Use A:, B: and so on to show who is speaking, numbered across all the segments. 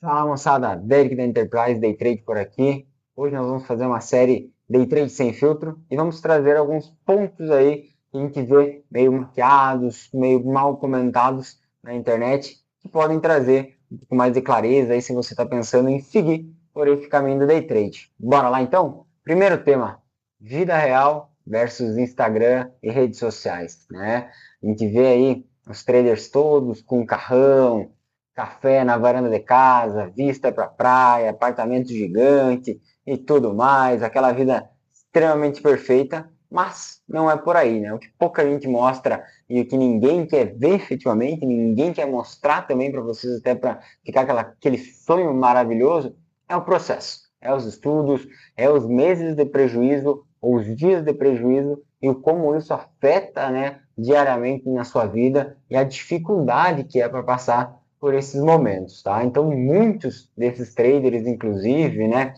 A: Fala moçada, Derek da Enterprise Day Trade por aqui. Hoje nós vamos fazer uma série Day Trade sem filtro e vamos trazer alguns pontos aí que a gente vê meio maquiados, meio mal comentados na internet, que podem trazer um pouco mais de clareza aí se você está pensando em seguir por esse caminho do Day Trade. Bora lá então? Primeiro tema, vida real versus Instagram e redes sociais, né? A gente vê aí os traders todos com carrão, café na varanda de casa, vista para praia, apartamento gigante e tudo mais, aquela vida extremamente perfeita, mas não é por aí, né? O que pouca gente mostra e o que ninguém quer ver efetivamente, ninguém quer mostrar também para vocês, até para ficar aquele sonho maravilhoso, é o processo, é os estudos, é os meses de prejuízo, ou os dias de prejuízo e o como isso afeta, né, diariamente na sua vida e a dificuldade que é para passar por esses momentos, tá? Então, muitos desses traders, inclusive, né,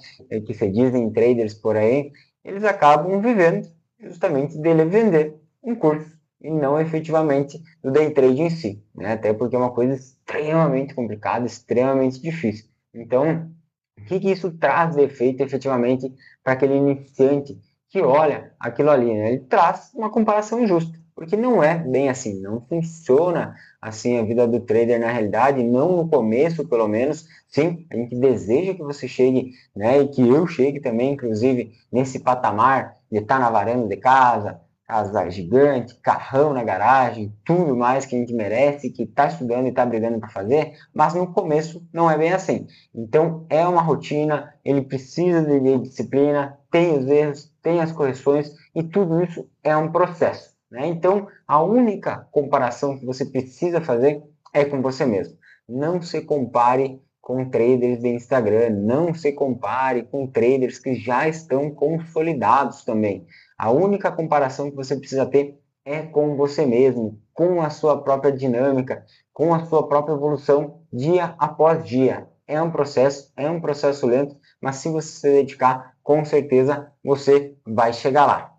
A: que se dizem traders por aí, eles acabam vivendo justamente dele vender um curso e não efetivamente do day trade em si, né? Até porque é uma coisa extremamente complicada, extremamente difícil. Então, o que isso traz de efeito efetivamente para aquele iniciante que olha aquilo ali, né? Ele traz uma comparação justa, porque não é bem assim, não funciona assim a vida do trader na realidade, não no começo, pelo menos. Sim, a gente deseja que você chegue, né, e que eu chegue também, inclusive, nesse patamar de estar na varanda de casa, casa gigante, carrão na garagem, tudo mais que a gente merece, que está estudando e está brigando para fazer, mas no começo não é bem assim. Então, é uma rotina, ele precisa de disciplina, tem os erros, tem as correções, e tudo isso é um processo, né? Então, a única comparação que você precisa fazer é com você mesmo. Não se compare com traders de Instagram, não se compare com traders que já estão consolidados também. A única comparação que você precisa ter é com você mesmo, com a sua própria dinâmica, com a sua própria evolução dia após dia. É um processo lento, mas se você se dedicar, com certeza você vai chegar lá.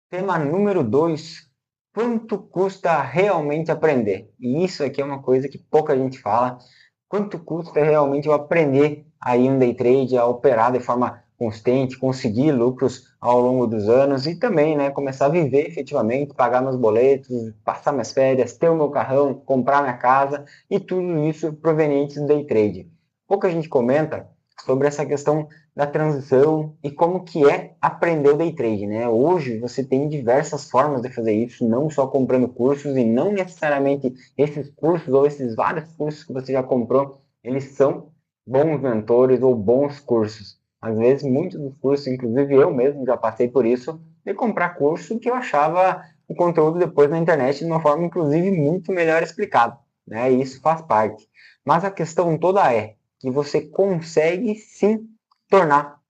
A: Tema número 2, quanto custa realmente aprender? E isso aqui é uma coisa que pouca gente fala. Quanto custa realmente eu aprender aí um day trade, a operar de forma constante, conseguir lucros ao longo dos anos e também, né, começar a viver efetivamente, pagar meus boletos, passar minhas férias, ter o meu carrão, comprar minha casa e tudo isso proveniente do day trade. Pouca gente comenta sobre essa questão da transição e como que é aprender o day trade, né? Hoje você tem diversas formas de fazer isso, não só comprando cursos e não necessariamente esses cursos ou esses vários cursos que você já comprou, eles são bons mentores ou bons cursos. Às vezes, muitos dos cursos, inclusive eu mesmo já passei por isso, de comprar curso que eu achava o conteúdo depois na internet de uma forma, inclusive, muito melhor explicado, né? E isso faz parte. Mas a questão toda é que você consegue sim tornar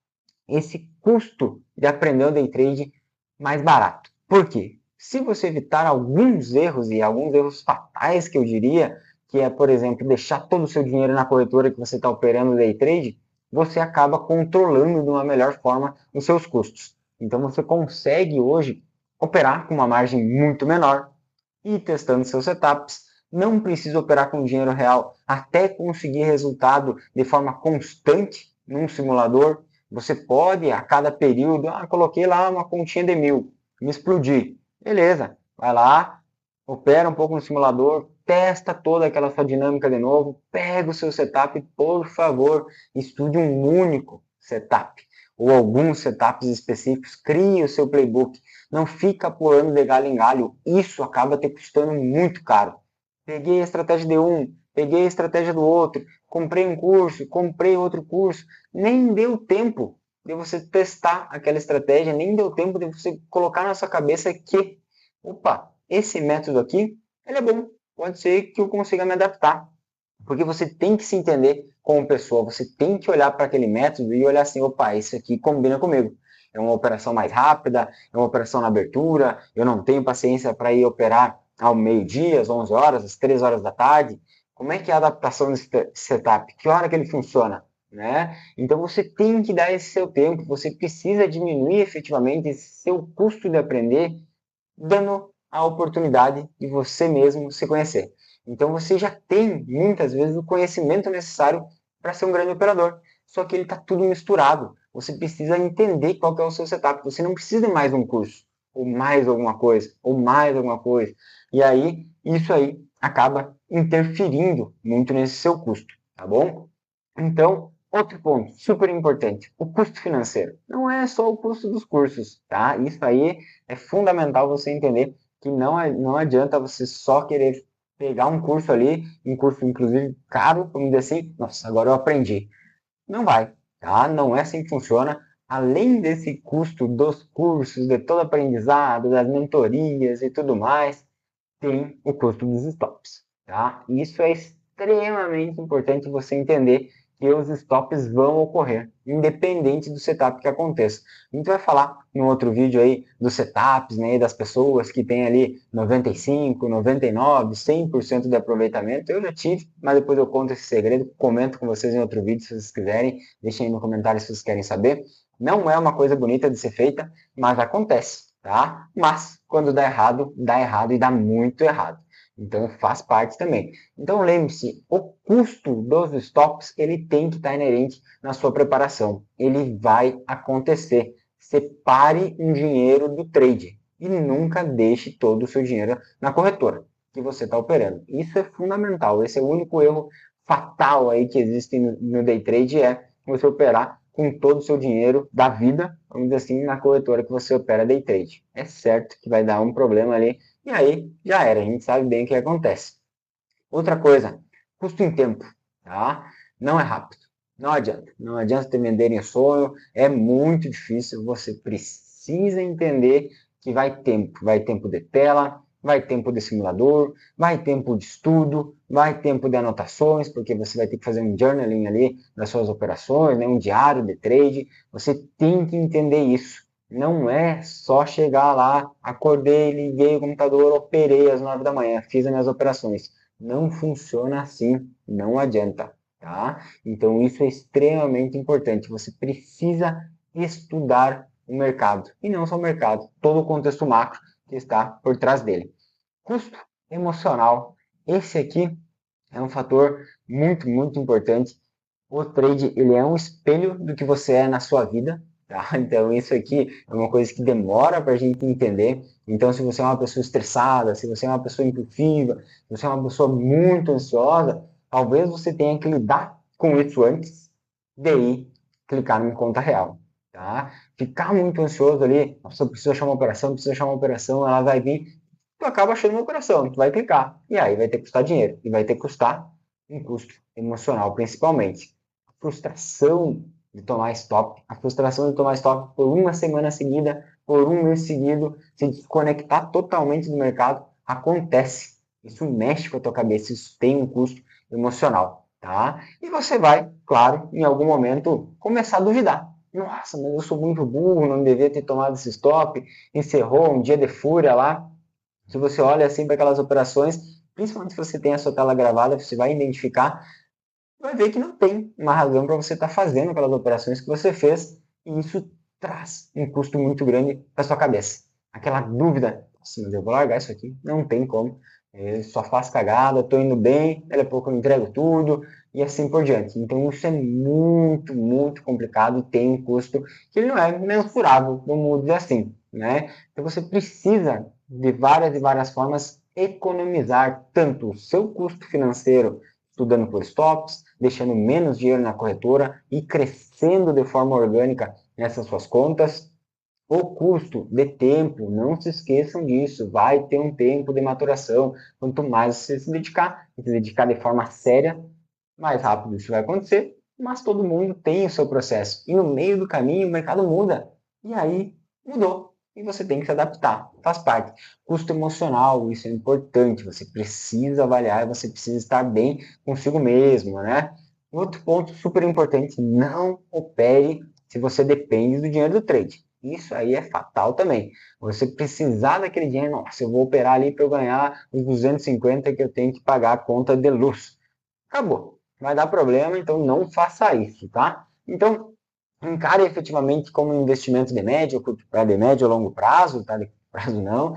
A: esse custo de aprender o day trade mais barato. Por quê? Se você evitar alguns erros, e alguns erros fatais que eu diria, que é, por exemplo, deixar todo o seu dinheiro na corretora que você está operando day trade, você acaba controlando de uma melhor forma os seus custos. Então você consegue hoje operar com uma margem muito menor e testando seus setups. Não precisa operar com dinheiro real até conseguir resultado de forma constante num simulador. Você pode, a cada período, coloquei lá uma continha de 1.000, me explodi. Beleza, vai lá, opera um pouco no simulador, testa toda aquela sua dinâmica de novo, pega o seu setup, por favor, estude um único setup ou alguns setups específicos, crie o seu playbook, não fica pulando de galho em galho, isso acaba te custando muito caro. Peguei a estratégia de um, peguei a estratégia do outro, comprei um curso, comprei outro curso, nem deu tempo de você testar aquela estratégia, nem deu tempo de você colocar na sua cabeça que, opa, esse método aqui, ele é bom, pode ser que eu consiga me adaptar. Porque você tem que se entender como pessoa, você tem que olhar para aquele método e olhar assim, opa, isso aqui combina comigo. É uma operação mais rápida, é uma operação na abertura, eu não tenho paciência para ir operar ao meio-dia, às 11 horas, às 3 horas da tarde. Como é que é a adaptação desse setup? Que hora que ele funciona? Né? Então você tem que dar esse seu tempo, você precisa diminuir efetivamente esse seu custo de aprender, dando a oportunidade de você mesmo se conhecer. Então você já tem, muitas vezes, o conhecimento necessário para ser um grande operador. Só que ele está tudo misturado. Você precisa entender qual que é o seu setup. Você não precisa de mais um curso, ou mais alguma coisa, ou mais alguma coisa. E aí, isso aí acaba interferindo muito nesse seu custo, tá bom? Então, outro ponto super importante, o custo financeiro. Não é só o custo dos cursos, tá? Isso aí é fundamental você entender que não adianta você só querer pegar um curso ali, um curso inclusive caro, vamos dizer assim, nossa, agora eu aprendi. Não vai, tá? Não é assim que funciona. Além desse custo dos cursos, de todo aprendizado, das mentorias e tudo mais, tem o custo dos stops, tá? Isso é extremamente importante você entender que os stops vão ocorrer, independente do setup que aconteça. A gente vai falar no outro vídeo aí dos setups, né, das pessoas que têm ali 95, 99, 100% de aproveitamento. Eu já tive, mas depois eu conto esse segredo, comento com vocês em outro vídeo se vocês quiserem, deixem aí no comentário se vocês querem saber. Não é uma coisa bonita de ser feita, mas acontece, tá? Mas quando dá errado e dá muito errado. Então faz parte também. Então lembre-se, o custo dos stops ele tem que estar inerente na sua preparação. Ele vai acontecer. Separe um dinheiro do trade e nunca deixe todo o seu dinheiro na corretora que você está operando. Isso é fundamental. Esse é o único erro fatal aí que existe no day trade, é você operar com todo o seu dinheiro da vida, vamos dizer assim, na corretora que você opera day trade. É certo que vai dar um problema ali, e aí já era, a gente sabe bem o que acontece. Outra coisa, custo em tempo, tá? Não é rápido, não adianta te venderem o sonho, é muito difícil, você precisa entender que vai tempo de tela, vai tempo de simulador, vai tempo de estudo, vai tempo de anotações, porque você vai ter que fazer um journaling ali das suas operações, né, um diário de trade, você tem que entender isso. Não é só chegar lá, acordei, liguei o computador, operei às 9 da manhã, fiz as minhas operações. Não funciona assim, não adianta, tá? Então isso é extremamente importante. Você precisa estudar o mercado, e não só o mercado, todo o contexto macro que está por trás dele. Custo emocional. Esse aqui é um fator muito, muito importante. O trade, ele é um espelho do que você é na sua vida, tá? Então, isso aqui é uma coisa que demora para a gente entender. Então, se você é uma pessoa estressada, se você é uma pessoa impulsiva, se você é uma pessoa muito ansiosa, talvez você tenha que lidar com isso antes de ir clicar em conta real, tá? Ficar muito ansioso ali, nossa, eu preciso achar uma operação, preciso achar uma operação, ela vai vir, tu acaba achando uma operação, tu vai clicar, e aí vai ter que custar dinheiro, e vai ter que custar um custo emocional, principalmente. A frustração de tomar stop, a frustração de tomar stop por uma semana seguida, por um mês seguido, se desconectar totalmente do mercado, acontece. Isso mexe com a tua cabeça, isso tem um custo emocional, tá? E você vai, claro, em algum momento começar a duvidar. Nossa, mas eu sou muito burro, não devia ter tomado esse stop, encerrou um dia de fúria lá. Se você olha assim para aquelas operações, principalmente se você tem a sua tela gravada, você vai identificar, vai ver que não tem uma razão para você estar fazendo aquelas operações que você fez, e isso traz um custo muito grande para sua cabeça. Aquela dúvida, assim, mas eu vou largar isso aqui, não tem como, eu só faço cagada, estou indo bem, daqui a pouco eu entrego tudo, e assim por diante. Então isso é muito, muito complicado e tem um custo que ele não é mensurável, vamos dizer assim, né? Então você precisa, de várias e várias formas, economizar tanto o seu custo financeiro, estudando por stops, deixando menos dinheiro na corretora e crescendo de forma orgânica nessas suas contas. O custo de tempo, não se esqueçam disso, vai ter um tempo de maturação. Quanto mais você se dedicar de forma séria, mais rápido isso vai acontecer, mas todo mundo tem o seu processo. E no meio do caminho o mercado muda. E aí mudou. E você tem que se adaptar. Faz parte. Custo emocional, isso é importante. Você precisa avaliar, você precisa estar bem consigo mesmo, né? Outro ponto super importante, não opere se você depende do dinheiro do trade. Isso aí é fatal também. Você precisar daquele dinheiro, nossa, eu vou operar ali para eu ganhar os 250 que eu tenho que pagar a conta de luz. Acabou. Vai dar problema, então não faça isso, tá? Então, encare efetivamente como investimento de médio, de médio a longo prazo, tá? De prazo não.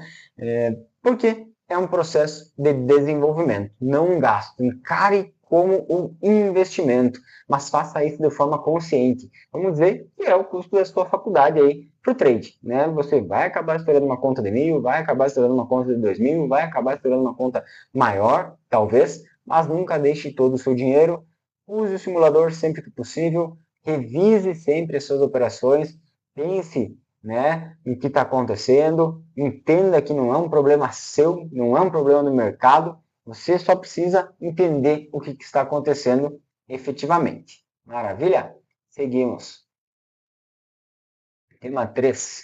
A: Por quê? é um processo de desenvolvimento, não um gasto. Encare como um investimento, mas faça isso de forma consciente. Vamos dizer que é o custo da sua faculdade aí para o trade, né? Você vai acabar estourando uma conta de 1.000, vai acabar estourando uma conta de 2.000, vai acabar estourando uma conta maior, talvez, mas nunca deixe todo o seu dinheiro. Use o simulador sempre que possível, revise sempre as suas operações, pense, né, em que está acontecendo, entenda que não é um problema seu, não é um problema do mercado, você só precisa entender o que está acontecendo efetivamente. Maravilha? Seguimos. Tema 3.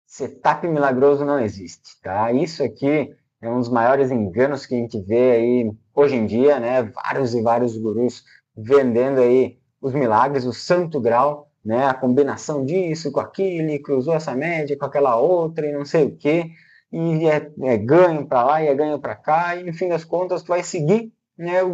A: Setup milagroso não existe, tá? Isso aqui é um dos maiores enganos que a gente vê aí hoje em dia, né? Vários e vários gurus vendendo aí os milagres, o santo grau, né? A combinação disso com aquilo, cruzou essa média com aquela outra e não sei o quê, e é ganho para lá e é ganho para cá, e no fim das contas tu vai seguir, né? O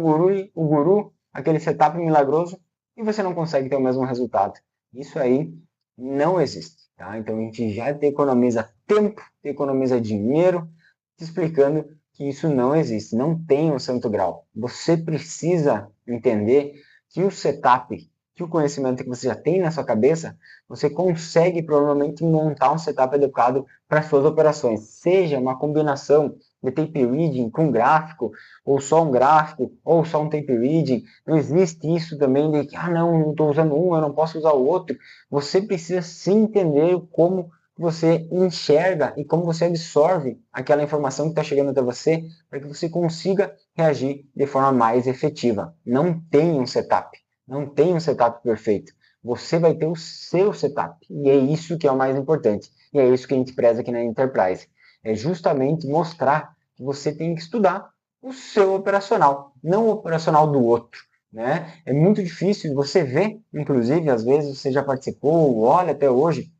A: guru, aquele setup milagroso, e você não consegue ter o mesmo resultado. Isso aí não existe. Tá? Então a gente já economiza tempo, economiza dinheiro, te explicando que isso não existe, não tem um santo grau. Você precisa entender que o setup, que o conhecimento que você já tem na sua cabeça, você consegue provavelmente montar um setup adequado para suas operações, seja uma combinação de tape reading com gráfico, ou só um gráfico, ou só um tape reading. Não existe isso também de que, não estou usando um, eu não posso usar o outro. Você precisa sim entender como você enxerga e como você absorve aquela informação que está chegando até você para que você consiga reagir de forma mais efetiva. Não tem um setup, não tem um setup perfeito. Você vai ter o seu setup e é isso que é o mais importante. E é isso que a gente preza aqui na Enterprise. É justamente mostrar que você tem que estudar o seu operacional, não o operacional do outro. Né? É muito difícil, você vê, inclusive, às vezes você já participou, olha até hoje,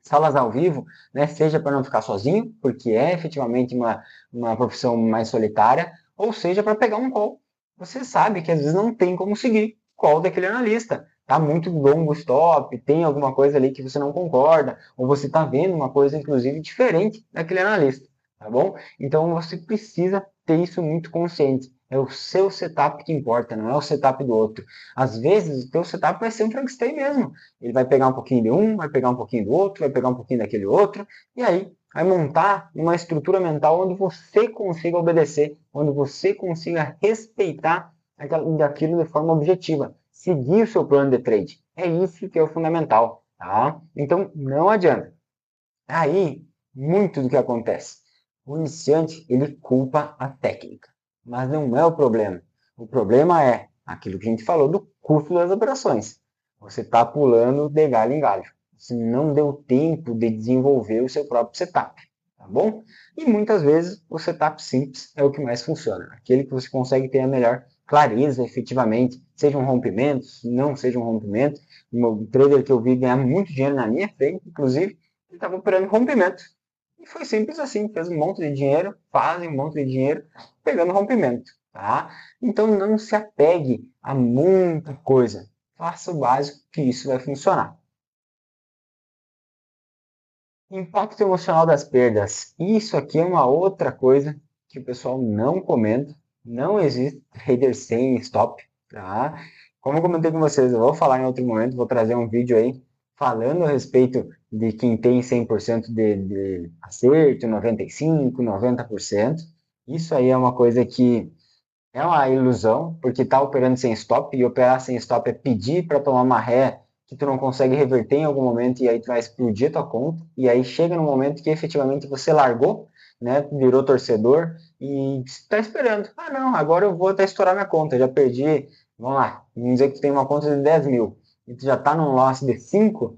A: salas ao vivo, né? Seja para não ficar sozinho, porque é efetivamente uma profissão mais solitária, ou seja, para pegar um call. Você sabe que às vezes não tem como seguir o call daquele analista. Tá muito longo o stop, tem alguma coisa ali que você não concorda, ou você está vendo uma coisa, inclusive, diferente daquele analista, tá bom? Então você precisa ter isso muito consciente. É o seu setup que importa, não é o setup do outro. Às vezes, o teu setup vai ser um Frankenstein mesmo. Ele vai pegar um pouquinho de um, vai pegar um pouquinho do outro, vai pegar um pouquinho daquele outro, e aí vai montar uma estrutura mental onde você consiga obedecer, onde você consiga respeitar aquilo de forma objetiva, seguir o seu plano de trade. É isso que é o fundamental, tá? Então, não adianta. Aí, muito do que acontece. O iniciante, ele culpa a técnica, mas não é o problema. O problema é aquilo que a gente falou do custo das operações. Você está pulando de galho em galho. Você não deu tempo de desenvolver o seu próprio setup, tá bom? E muitas vezes o setup simples é o que mais funciona. Aquele que você consegue ter a melhor clareza efetivamente, seja um rompimento, não seja um rompimento. Um trader que eu vi ganhar muito dinheiro na minha frente, inclusive, ele estava operando rompimento. E foi simples assim, fez um monte de dinheiro, fazem um monte de dinheiro, pegando rompimento, tá? Então não se apegue a muita coisa. Faça o básico que isso vai funcionar. Impacto emocional das perdas. Isso aqui é uma outra coisa que o pessoal não comenta. Não existe trader sem stop, tá? Como eu comentei com vocês, eu vou falar em outro momento, vou trazer um vídeo aí falando a respeito de quem tem 100% de acerto, 95%, 90%. Isso aí é uma coisa que é uma ilusão, porque tá operando sem stop, e operar sem stop é pedir para tomar uma ré que tu não consegue reverter em algum momento, e aí tu vai explodir a tua conta, e aí chega no momento que efetivamente você largou, né, virou torcedor, e está esperando. Ah, não, agora eu vou até estourar minha conta, já perdi, vamos lá, vamos dizer que tu tem uma conta de 10 mil, e tu já está num loss de 5,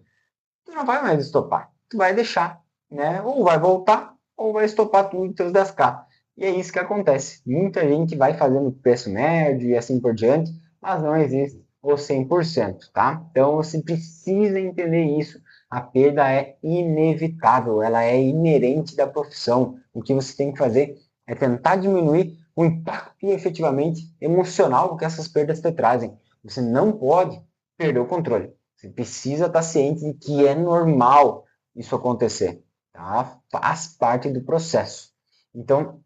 A: tu não vai mais estopar, tu vai deixar, né, ou vai voltar, ou vai estopar tudo os teus 10k. E é isso que acontece. Muita gente vai fazendo preço médio e assim por diante, mas não existe o 100%, tá? Então você precisa entender isso. A perda é inevitável, ela é inerente da profissão. O que você tem que fazer é tentar diminuir o impacto efetivamente emocional que essas perdas te trazem. Você não pode perder o controle. Você precisa estar ciente de que é normal isso acontecer, tá? Faz parte do processo. Então,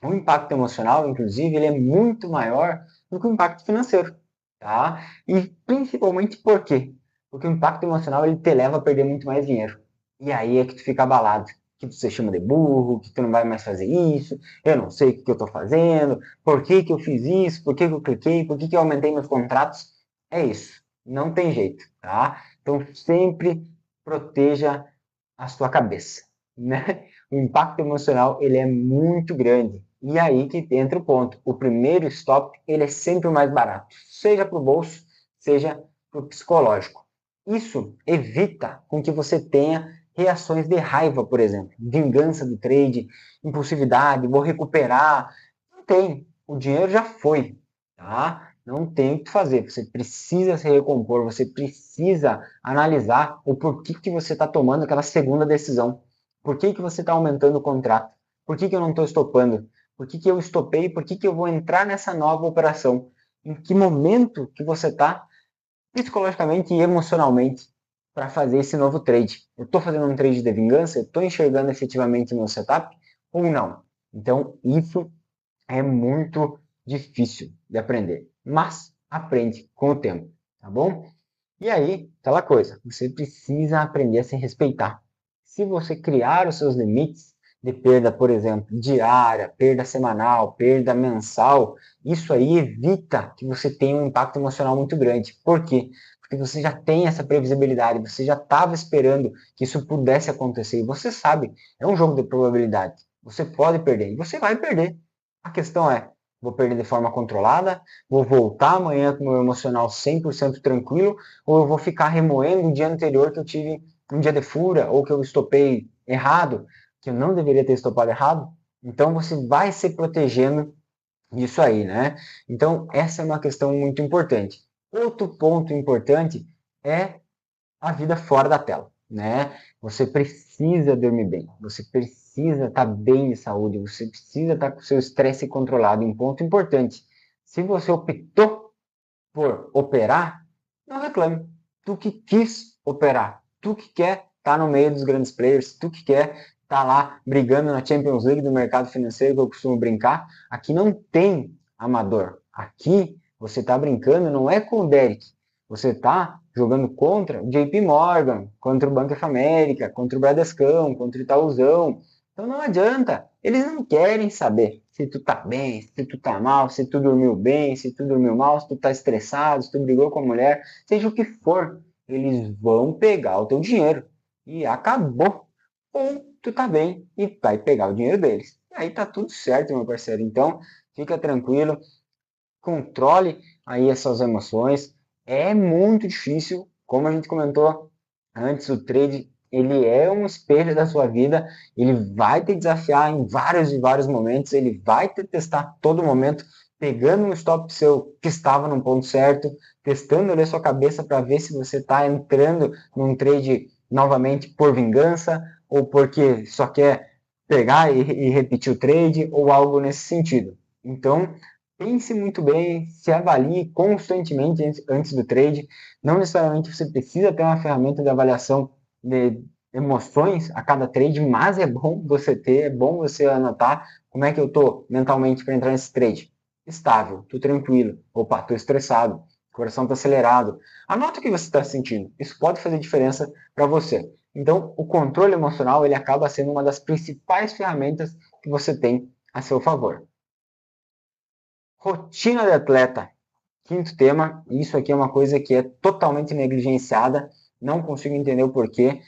A: O impacto emocional, inclusive, ele é muito maior do que o impacto financeiro, tá? E principalmente por quê? Porque o impacto emocional ele te leva a perder muito mais dinheiro. E aí é que tu fica abalado, que tu se chama de burro, que tu não vai mais fazer isso, eu não sei o que eu estou fazendo, por que que eu fiz isso, por que que eu cliquei, por que que eu aumentei meus contratos. É isso, não tem jeito, tá? Então sempre proteja a sua cabeça, né? O impacto emocional ele é muito grande. E aí que entra o ponto. O primeiro stop ele é sempre o mais barato, seja para o bolso, seja para o psicológico. Isso evita com que você tenha reações de raiva, por exemplo, vingança do trade, impulsividade, vou recuperar. Não tem. O dinheiro já foi, tá? Não tem o que fazer. Você precisa se recompor, você precisa analisar o porquê que você está tomando aquela segunda decisão. Por que que você está aumentando o contrato? Por que que eu não estou estopando? Por que que eu estopei? Por que que eu vou entrar nessa nova operação? Em que momento que você está psicologicamente e emocionalmente para fazer esse novo trade? Eu estou fazendo um trade de vingança? Eu estou enxergando efetivamente meu setup ou não? Então, isso é muito difícil de aprender, mas aprende com o tempo, tá bom? E aí, aquela coisa, você precisa aprender a se respeitar. Se você criar os seus limites de perda, por exemplo, diária, perda semanal, perda mensal, isso aí evita que você tenha um impacto emocional muito grande. Por quê? Porque você já tem essa previsibilidade, você já estava esperando que isso pudesse acontecer. E você sabe, é um jogo de probabilidade. Você pode perder e você vai perder. A questão é, vou perder de forma controlada, vou voltar amanhã com o meu emocional 100% tranquilo, ou eu vou ficar remoendo o dia anterior que eu tive um dia de fura, ou que eu estopei errado, que eu não deveria ter estopado errado. Então você vai se protegendo disso aí, né? Então essa é uma questão muito importante. Outro ponto importante é a vida fora da tela, né? Você precisa dormir bem, você precisa estar bem de saúde, você precisa estar com o seu estresse controlado. Um ponto importante: se você optou por operar, não reclame. Tu que quis operar, tu que quer estar no meio dos grandes players, tu que quer estar lá brigando na Champions League do mercado financeiro, que eu costumo brincar. Aqui não tem amador. Aqui você está brincando não é com o Derek, você está jogando contra o JP Morgan, contra o Banco of America, contra o Bradescão, contra o Itaúzão. Então não adianta, eles não querem saber se tu tá bem, se tu tá mal, se tu dormiu bem, se tu dormiu mal, se tu tá estressado, se tu brigou com a mulher, seja o que for, eles vão pegar o teu dinheiro. E acabou. Ou tu tá bem e vai pegar o dinheiro deles. E aí tá tudo certo, meu parceiro. Então, fica tranquilo, controle aí essas emoções. É muito difícil, como a gente comentou antes, o trade ele é um espelho da sua vida, ele vai te desafiar em vários e vários momentos, ele vai te testar todo momento, pegando um stop seu que estava no ponto certo, testando ali a sua cabeça para ver se você está entrando num trade novamente por vingança ou porque só quer pegar e repetir o trade ou algo nesse sentido. Então, pense muito bem, se avalie constantemente antes do trade. Não necessariamente você precisa ter uma ferramenta de avaliação de emoções a cada trade, mas é bom você ter, é bom você anotar como é que eu estou mentalmente para entrar nesse trade. Estável, estou tranquilo, opa, estou estressado, o coração está acelerado. Anota o que você está sentindo, isso pode fazer diferença para você. Então, o controle emocional ele acaba sendo uma das principais ferramentas que você tem a seu favor. Rotina de atleta. Quinto tema, isso aqui é uma coisa que é totalmente negligenciada, não consigo entender o porquê,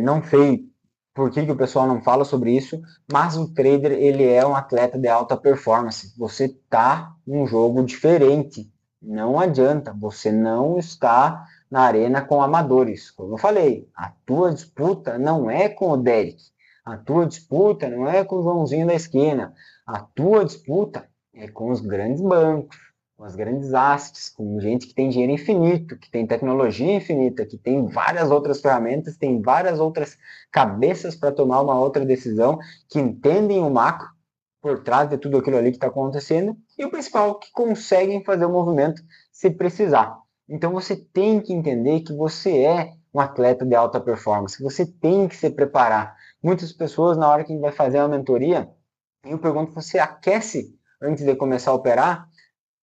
A: não sei por que o pessoal não fala sobre isso, mas o trader ele é um atleta de alta performance. Você está num jogo diferente, não adianta, você não está na arena com amadores. Como eu falei, a tua disputa não é com o Derek, a tua disputa não é com o Joãozinho da esquina, a tua disputa é com os grandes bancos, com as grandes assets, com gente que tem dinheiro infinito, que tem tecnologia infinita, que tem várias outras ferramentas, tem várias outras cabeças para tomar uma outra decisão, que entendem o macro por trás de tudo aquilo ali que está acontecendo, e o principal, que conseguem fazer o movimento se precisar. Então você tem que entender que você é um atleta de alta performance, que você tem que se preparar. Muitas pessoas, na hora que vai fazer uma mentoria, Eu pergunto, você aquece antes de começar a operar?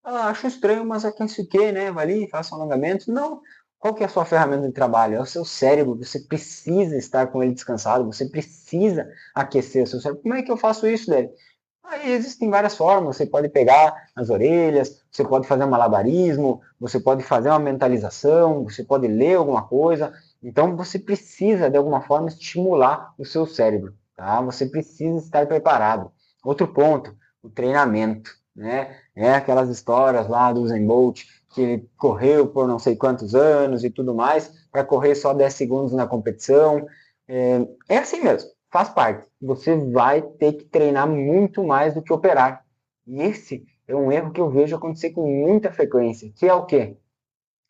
A: Ah, acho estranho, mas aquece o quê, né? Vai ali, faça um alongamento. Não. Qual que é a sua ferramenta de trabalho? É o seu cérebro. Você precisa estar com ele descansado. Você precisa aquecer o seu cérebro. Como é que eu faço isso, Délio? Aí existem várias formas. Você pode pegar as orelhas, você pode fazer um malabarismo, você pode fazer uma mentalização, você pode ler alguma coisa. Então, você precisa, de alguma forma, estimular o seu cérebro. Tá? Você precisa estar preparado. Outro ponto, o treinamento. Né? É aquelas histórias lá do Usain Bolt, que ele correu por não sei quantos anos e tudo mais, para correr só 10 segundos na competição. É assim mesmo, faz parte. Você vai ter que treinar muito mais do que operar. E esse é um erro que eu vejo acontecer com muita frequência, que é o quê?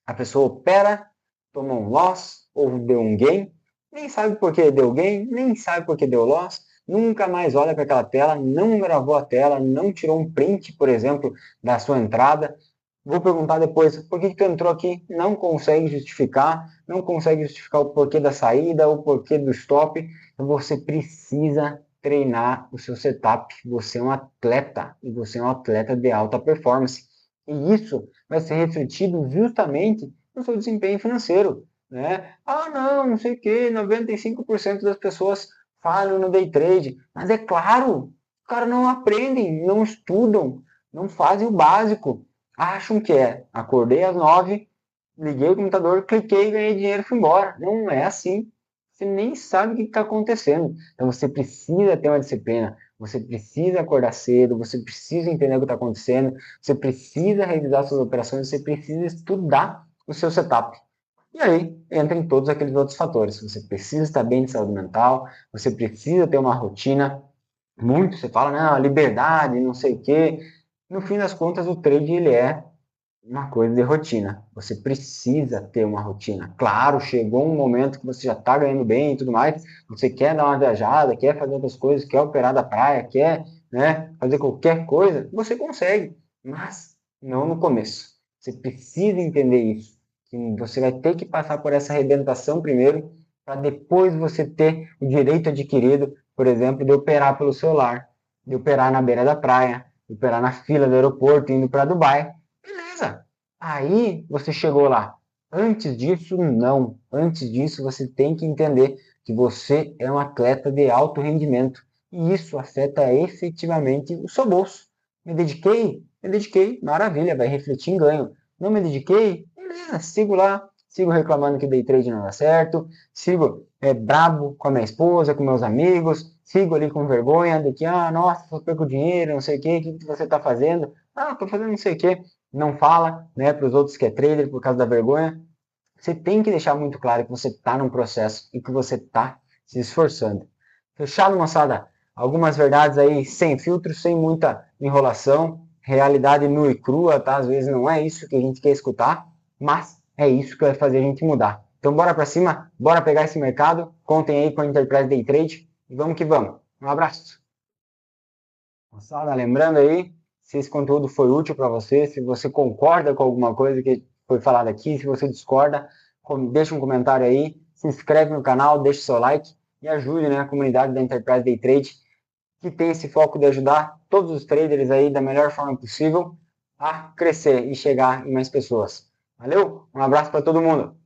A: A pessoa opera, toma um loss ou deu um gain, nem sabe por que deu gain, nem sabe por que deu loss, nunca mais olha para aquela tela, não gravou a tela, não tirou um print, por exemplo, da sua entrada. Vou perguntar depois, por que tu entrou aqui? Não consegue justificar, não consegue justificar o porquê da saída, o porquê do stop. Você precisa treinar o seu setup. Você é um atleta e você é um atleta de alta performance. E isso vai ser refletido justamente no seu desempenho financeiro, né? Ah, não sei o que, 95% das pessoas falham no day trade. Mas é claro, os caras não aprendem, não estudam, não fazem o básico. Acham que é, acordei às 9, liguei o computador, cliquei, ganhei dinheiro e fui embora. Não é assim. Você nem sabe o que está acontecendo. Então você precisa ter uma disciplina, você precisa acordar cedo, você precisa entender o que está acontecendo, você precisa revisar suas operações, você precisa estudar o seu setup. E aí entra em todos aqueles outros fatores. Você precisa estar bem de saúde mental, você precisa ter uma rotina. Muito você fala, não, liberdade, não sei o quê. No fim das contas, o trade ele é uma coisa de rotina. Você precisa ter uma rotina. Claro, chegou um momento que você já está ganhando bem e tudo mais, você quer dar uma viajada, quer fazer outras coisas, quer operar da praia, quer, né, fazer qualquer coisa, você consegue, mas não no começo. Você precisa entender isso, que você vai ter que passar por essa arrebentação primeiro, para depois você ter o direito adquirido, por exemplo, de operar pelo celular, de operar na beira da praia, de operar na fila do aeroporto, indo para Dubai. Beleza. Aí você chegou lá. Antes disso, não. Antes disso, você tem que entender que você é um atleta de alto rendimento. E isso afeta efetivamente o seu bolso. Me dediquei? Me dediquei. Maravilha, vai refletir em ganho. Não me dediquei? Beleza, sigo lá. Sigo reclamando que day trade não dá certo. Sigo brabo com a minha esposa, com meus amigos. Sigo ali com vergonha de que, nossa, só perco dinheiro, não sei o que você está fazendo? Ah, estou fazendo não sei o quê, não fala, né, para os outros que é trader por causa da vergonha. Você tem que deixar muito claro que você está num processo e que você está se esforçando. Fechado, moçada? Algumas verdades aí sem filtro, sem muita enrolação, realidade nua e crua, tá? Às vezes não é isso que a gente quer escutar, mas é isso que vai fazer a gente mudar. Então bora para cima, bora pegar esse mercado, contem aí com a Enterprise Day Trade e vamos que vamos. Um abraço. Moçada, lembrando aí, se esse conteúdo foi útil para você, se você concorda com alguma coisa que foi falada aqui, se você discorda, deixa um comentário aí, se inscreve no canal, deixa seu like e ajude, né, a comunidade da Enterprise Day Trade, que tem esse foco de ajudar todos os traders aí da melhor forma possível a crescer e chegar em mais pessoas. Valeu? Um abraço para todo mundo!